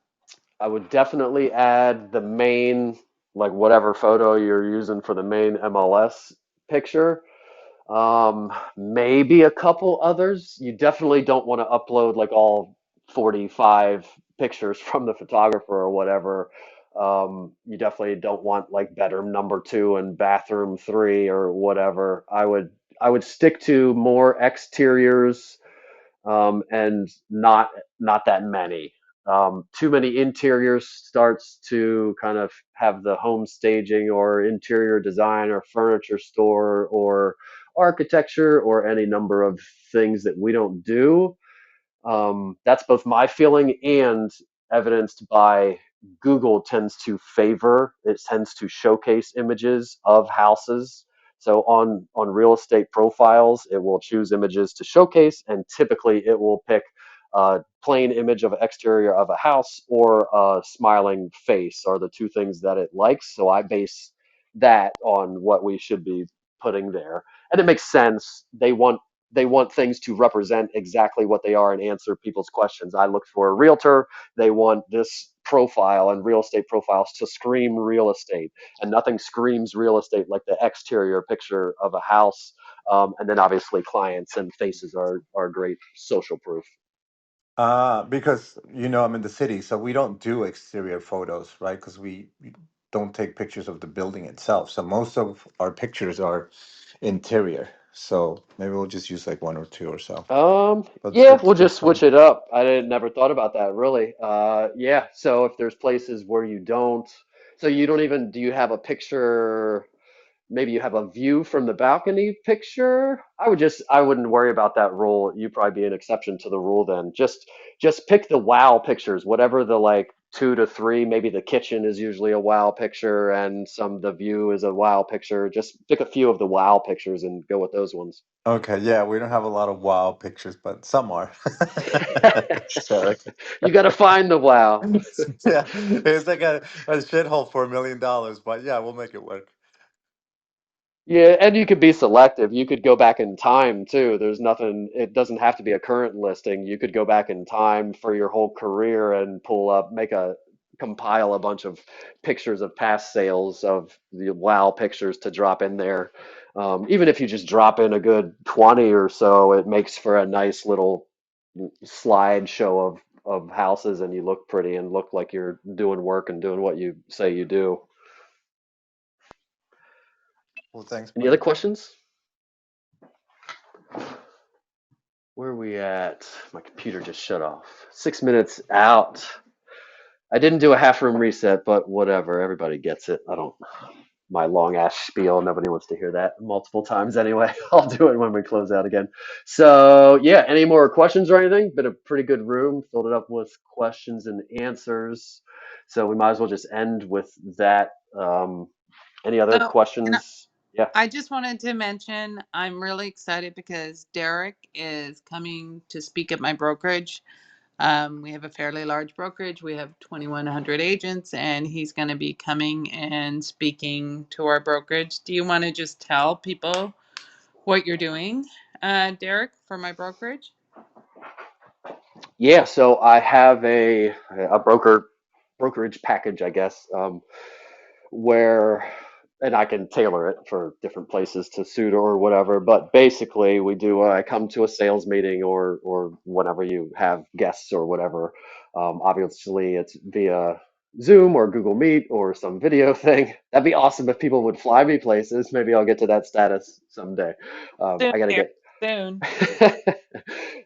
I would definitely add the main, like whatever photo you're using for the main MLS picture. Maybe a couple others. You definitely don't want to upload like all 45 pictures from the photographer or whatever. You definitely don't want like bedroom number 2 and bathroom 3 or whatever. I would stick to more exteriors, and not that many. Too many interiors starts to kind of have the home staging or interior design or furniture store or architecture or any number of things that we don't do. That's both my feeling and evidenced by Google tends to favor, it tends to showcase images of houses. So on real estate profiles, it will choose images to showcase, and typically it will pick a plain image of an exterior of a house or a smiling face are the two things that it likes. So I base that on what we should be putting there. And it makes sense. They want things to represent exactly what they are and answer people's questions. I look for a realtor. They want this profile and real estate profiles to scream real estate, and nothing screams real estate like the exterior picture of a house. And then obviously clients and faces are great social proof. Because I'm in the city, so we don't do exterior photos, right? Because we don't take pictures of the building itself. So most of our pictures are interior. So maybe we'll just use like one or two or so. But it's Yeah, good, we'll good just to know. switch it up. I didn't never thought about that really. Yeah, so if there's places where you don't, so you don't even, do you have a picture? Maybe you have a view from the balcony picture. I wouldn't worry about that rule. You'd probably be an exception to the rule then. Just pick the wow pictures, whatever the like 2 to 3. Maybe the kitchen is usually a wow picture, and the view is a wow picture. Just pick a few of the wow pictures and go with those ones. Okay, yeah, we don't have a lot of wow pictures, but some are. So, You got to find the wow. yeah, it's like a shithole for $1 million, but yeah, we'll make it work. Yeah, and you could be selective. You could go back in time too. There's nothing, it doesn't have to be a current listing. You could go back in time for your whole career and pull up, compile a bunch of pictures of past sales of the wow pictures to drop in there. Even if you just drop in a good 20 or so, it makes for a nice little slideshow of houses, and you look pretty and look like you're doing work and doing what you say you do. Well, thanks, Any other buddy. questions? Where are we at? My computer just shut off. 6 minutes out. I didn't do a half room reset, but whatever. Everybody gets it. I don't, my long ass spiel. Nobody wants to hear that multiple times anyway. I'll do it when we close out again. So, yeah, any more questions or anything? Been a pretty good room. Filled it up with questions and answers. So, we might as well just end with that. Any other Oh, and questions? Yeah. I just wanted to mention I'm really excited because Derek is coming to speak at my brokerage. We have a fairly large brokerage. We have 2,100 agents, and he's going to be coming and speaking to our brokerage. Do you want to just tell people what you're doing, Derek, for my brokerage? Yeah, so I have a brokerage package, I guess, where and I can tailor it for different places to suit or whatever. But basically, we do. I come to a sales meeting or whenever you have guests or whatever. Obviously, it's via Zoom or Google Meet or some video thing. That'd be awesome if people would fly me places. Maybe I'll get to that status someday. Soon, I gotta Derek, get soon.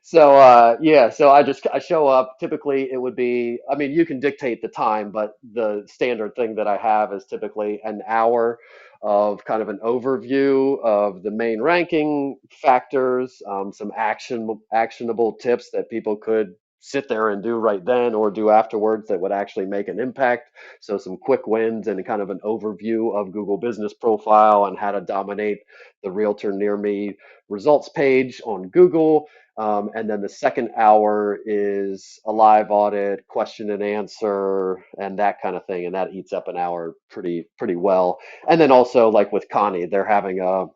So yeah, so I show up. Typically it would be, I mean, you can dictate the time, but the standard thing that I have is typically an hour of kind of an overview of the main ranking factors, some actionable tips that people could sit there and do right then or do afterwards that would actually make an impact. So some quick wins and kind of an overview of Google Business Profile and how to dominate the realtor near me results page on Google. And then the second hour is a live audit, question and answer, and that kind of thing. And that eats up an hour pretty well. And then also like with Connie, they're having a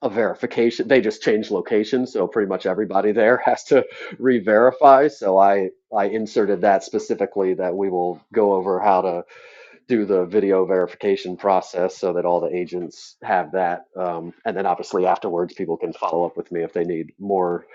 verification. They just changed location, so pretty much everybody there has to re-verify. So I inserted that specifically that we will go over how to do the video verification process so that all the agents have that. And then obviously afterwards, people can follow up with me if they need more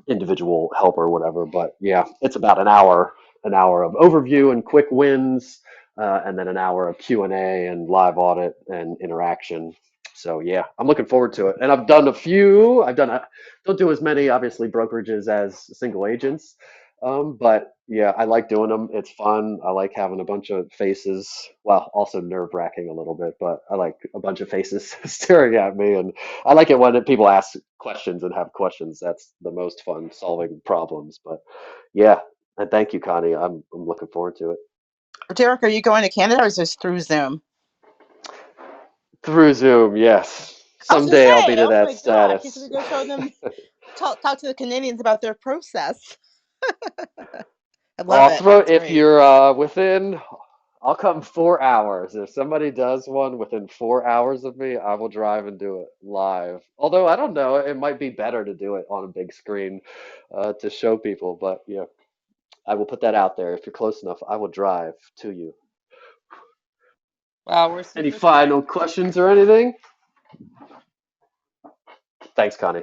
individual help or whatever. But yeah, it's about an hour of overview and quick wins, and then an hour of Q&A and live audit and interaction. So yeah, I'm looking forward to it. And I've done a few. Don't do as many obviously brokerages as single agents, but yeah, I like doing them. It's fun. I like having a bunch of faces. Well, also nerve-wracking a little bit, but I like a bunch of faces staring at me, and I like it when people ask questions and have questions. That's the most fun, solving problems. But yeah, and thank you, Connie. I'm looking forward to it. Derek, are you going to Canada or is this through Zoom? Through Zoom, yes. I was gonna Someday I'll be say, to oh that my gosh, he's status. gonna go show them, talk to the Canadians about their process. I love I'll it. throw That's if great. you're within. I'll come 4 hours. If somebody does one within 4 hours of me, I will drive and do it live. Although I don't know, it might be better to do it on a big screen to show people. But yeah, I will put that out there. If you're close enough, I will drive to you. Well, we're Any super excited. final questions or anything? Thanks, Connie.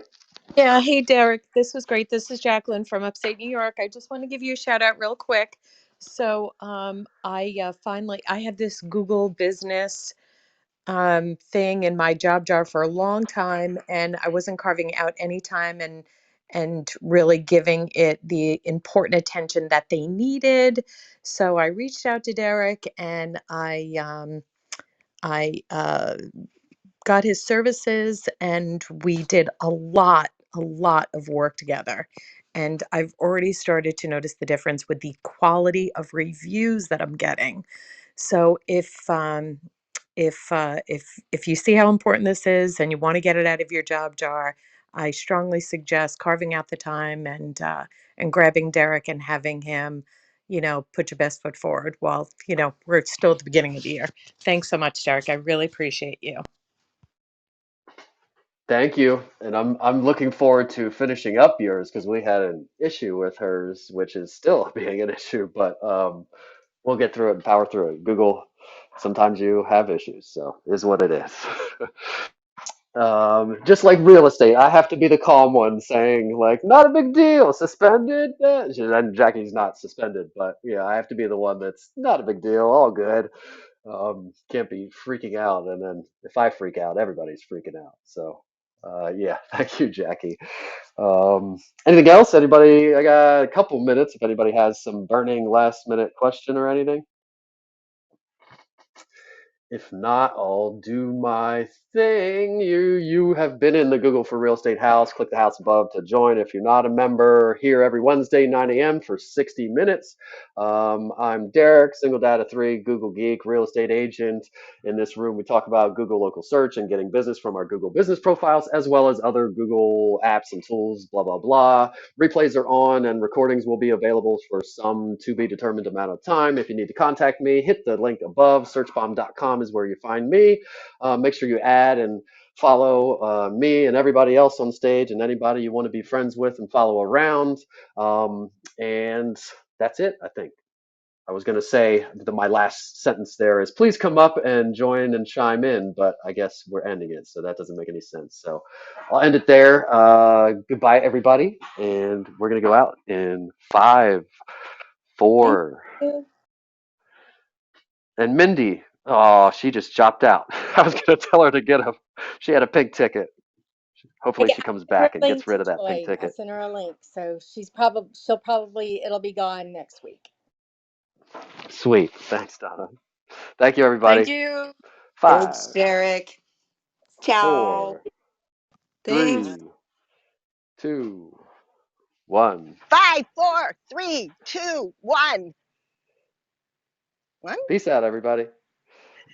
Yeah, hey Derek, this was great. This is Jacqueline from upstate New York. I just want to give you a shout out real quick. So, I finally I had this Google business thing in my job jar for a long time, and I wasn't carving out any time and really giving it the important attention that they needed. So I reached out to Derek, and I got his services, and we did a lot of work together. And I've already started to notice the difference with the quality of reviews that I'm getting. So if you see how important this is and you want to get it out of your job jar, I strongly suggest carving out the time and grabbing Derek and having him, put your best foot forward while, we're still at the beginning of the year. Thanks so much, Derek. I really appreciate you. Thank you. And I'm looking forward to finishing up yours because we had an issue with hers, which is still being an issue, but we'll get through it and power through it. Google, sometimes you have issues, so it is what it is. Just like real estate, I have to be the calm one saying like, not a big deal, suspended. And Jackie's not suspended, but yeah, I have to be the one that's not a big deal, all good. Can't be freaking out, and then if I freak out, everybody's freaking out. So, yeah, thank you, Jackie. Anything else? Anybody? I got a couple minutes. If anybody has some burning last minute question or anything. If not, I'll do my thing. You have been in the Google for Real Estate House. Click the house above to join. If you're not a member, here every Wednesday, 9 a.m. for 60 minutes. I'm Derek, single data 3, Google geek, real estate agent. In this room, we talk about Google local search and getting business from our Google business profiles, as well as other Google apps and tools, blah, blah, blah. Replays are on and recordings will be available for some to be determined amount of time. If you need to contact me, hit the link above. Searchbomb.com is where you find me. Make sure you add and follow me and everybody else on stage and anybody you want to be friends with and follow around. And that's it, I think. I was going to say my last sentence there is please come up and join and chime in, but I guess we're ending it, so that doesn't make any sense. So I'll end it there. Goodbye, everybody, and we're going to go out in 5, Thank 4, you. and Mindy. Oh, she just dropped out. I was going to tell her to get a. She had a pink ticket. Hopefully, Yeah, she comes I sent her back a and gets link to rid of that pink join. I ticket. sent her a link, so she'll probably it'll be gone next week. Sweet. Thanks, Donna. Thank you, Thank everybody. you. Thanks, 5, Derek. Ciao. 4, Thanks. 3, 2, 1. 5, 4, 3, 2, 1. One. Peace out, everybody.